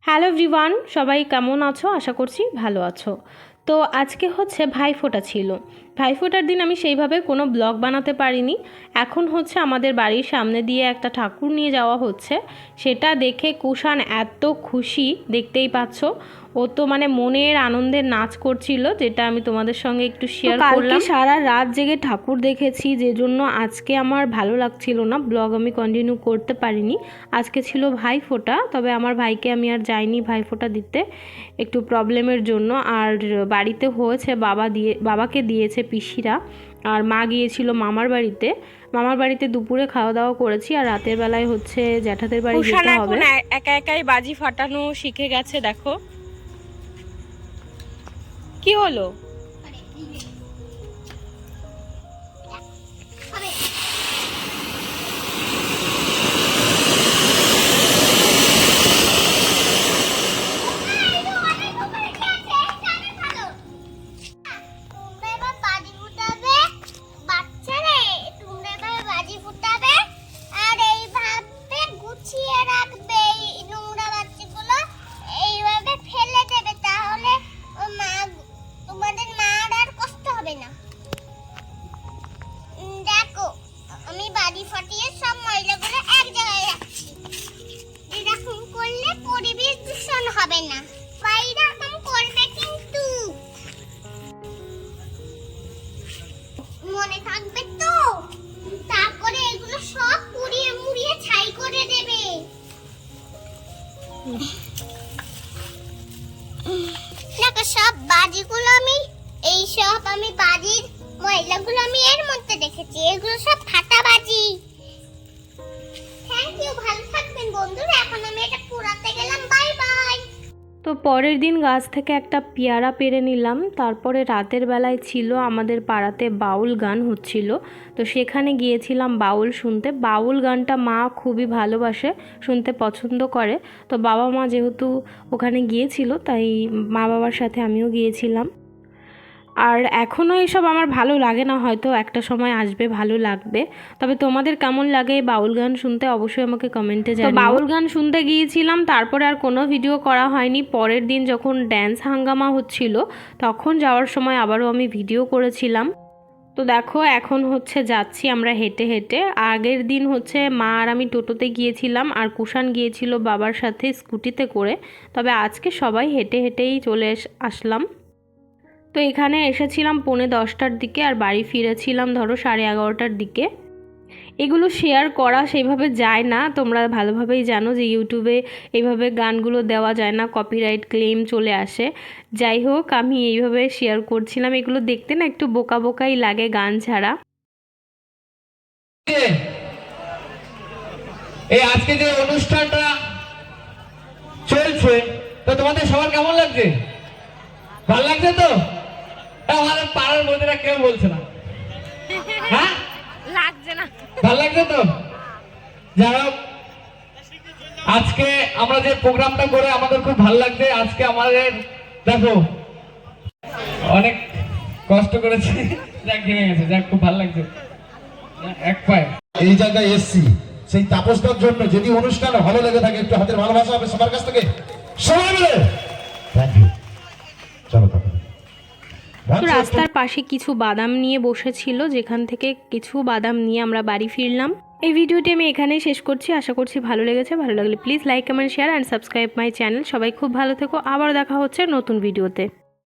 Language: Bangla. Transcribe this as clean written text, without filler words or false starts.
হ্যালো এভরিওয়ান, সবাই কেমন আছো? আশা করছি ভালো আছো। তো আজকে হচ্ছে ভাইফোঁটা ছিল। ভাইফোঁটার দিন আমি সেইভাবে কোনো ব্লগ বানাতে পারিনি। এখন হচ্ছে আমাদের বাড়ির সামনে দিয়ে একটা ঠাকুর নিয়ে যাওয়া হচ্ছে, সেটা দেখে কুষাণ এত খুশি, দেখতেই পাচ্ছ। ও তো মানে মনের আনন্দের নাচ করছিল, যেটা আমি তোমাদের সঙ্গে একটু শেয়ার করলাম। সারা রাত জেগে ঠাকুর দেখেছি, যে জন্য আজকে আমার ভালো লাগছিল না, ব্লগ আমি কন্টিনিউ করতে পারিনি। আজকে ছিল ভাইফোঁটা, তবে আমার ভাইকে আমি আর যাইনি ভাইফোঁটা দিতে, একটু প্রবলেমের জন্য। আর বাড়িতে হয়েছে বাবাকে দিয়েছে পিসিরা, আর মা গিয়েছিল মামার বাড়িতে দুপুরে খাওয়া দাওয়া করেছি। আর রাতের বেলায় হচ্ছে জ্যাঠাদের বাড়ি যেতে হবে। একা একাই বাজি ফাটানো শিখে গেছে, দেখো কি হলো। ফাটিয়ে সব ময়লাগুলো এক জায়গায় রাখছি। এরকম করলে পরিবেশ দূষণ হবে না। এরকম করবে কিন্তু মনে থাকবে তো। তারপরে এগুলো সব পুড়িয়ে মুড়িয়ে ছাই করে দেবে। দেখো সব বাজিগুলো আমি বাজির ময়লাগুলো আমি এর মধ্যে রেখেছি। এগুলো সব ফাটা বাজি। থ্যাংক ইউ, ভালো থাকবেন বন্ধুরা। এখন আমি এটা পোড়াতে গেলাম। Bye bye. তো পরের দিন গাছ থেকে একটা পেয়ারা পেড়ে নিলাম। তারপরে রাতের বেলায় ছিল আমাদের পাড়াতে বাউল গান হচ্ছিল, তো সেখানে গিয়েছিলাম বাউল শুনতে। বাউল গানটা মা খুবই ভালোবাসে, শুনতে পছন্দ করে। তো বাবা মা যেহেতু ওখানে গিয়েছিল, তাই মা বাবার সাথে আমিও গিয়েছিলাম। আর এখনও এইসব আমার ভালো লাগে না, হয়তো একটা সময় আসবে ভালো লাগবে। তবে তোমাদের কেমন লাগে এই বাউল গান শুনতে অবশ্যই আমাকে কমেন্টে জানিও। বাউল গান শুনতে গিয়েছিলাম, তারপরে আর কোনো ভিডিও করা হয়নি। পরের দিন যখন ড্যান্স হাঙ্গামা হচ্ছিল, তখন যাওয়ার সময় আবারও আমি ভিডিও করেছিলাম। তো দেখো এখন হচ্ছে যাচ্ছি আমরা হেঁটে হেঁটে। আগের দিন হচ্ছে মা আর আমি টোটোতে গিয়েছিলাম, আর কুষাণ গিয়েছিল বাবার সাথে স্কুটিতে করে। তবে আজকে সবাই হেঁটে হেঁটেই চলে আসলাম। তো এখানে এসেছিলাম 10:45টার দিকে, আর বাড়ি ফিরেছিলাম ধরো 11:30টার দিকে। এগুলো শেয়ার করা সেইভাবে যায় না, তোমরা ভালোভাবেই জানো যে ইউটিউবে এইভাবে গানগুলো দেওয়া যায় না, কপিরাইট ক্লেম চলে আসে। যাই হোক, আমি এইভাবে শেয়ার করছিলাম। এগুলো দেখতে না একটু বোকা বোকাই লাগে গান ছাড়া। এই আজকে যে অনুষ্ঠানটা চলছে, তো তোমাদের সবার কেমন লাগছে? ভালো লাগছে তো? আমাদের পাড়ার মধ্যে কেউ বলছে না, হ্যাঁ লাগছে না, ভালো লাগছে তো? যারা আজকে আমরা যে প্রোগ্রামটা করে আমাদের খুব ভালো লাগছে। আজকে আমাদের দেখো অনেক কষ্ট করেছে, যাক ঘেমে গেছে, যাক খুব ভালো লাগছে এক পায়ে। এই জায়গায় এসছি সেই তাপসটার জন্য। যদি অনুষ্ঠান ভালো লেগে থাকে একটু হাতের ভালোবাসা হবে সবার কাছ থেকে, সবাই মিলে থ্যাংক ইউ। চলো তো রাস্তার পাশে কিছু বাদাম নিয়ে বসেছিল, যেখান থেকে কিছু বাদাম নিয়ে আমরা বাড়ি ফিরলাম। এই ভিডিওটি আমি এখানেই শেষ করছি। আশা করছি ভালো লেগেছে। ভালো লাগলে please like, comment, share and subscribe my channel. সবাই খুব ভালো থেকো। আবার দেখা হচ্ছে নতুন ভিডিওতে।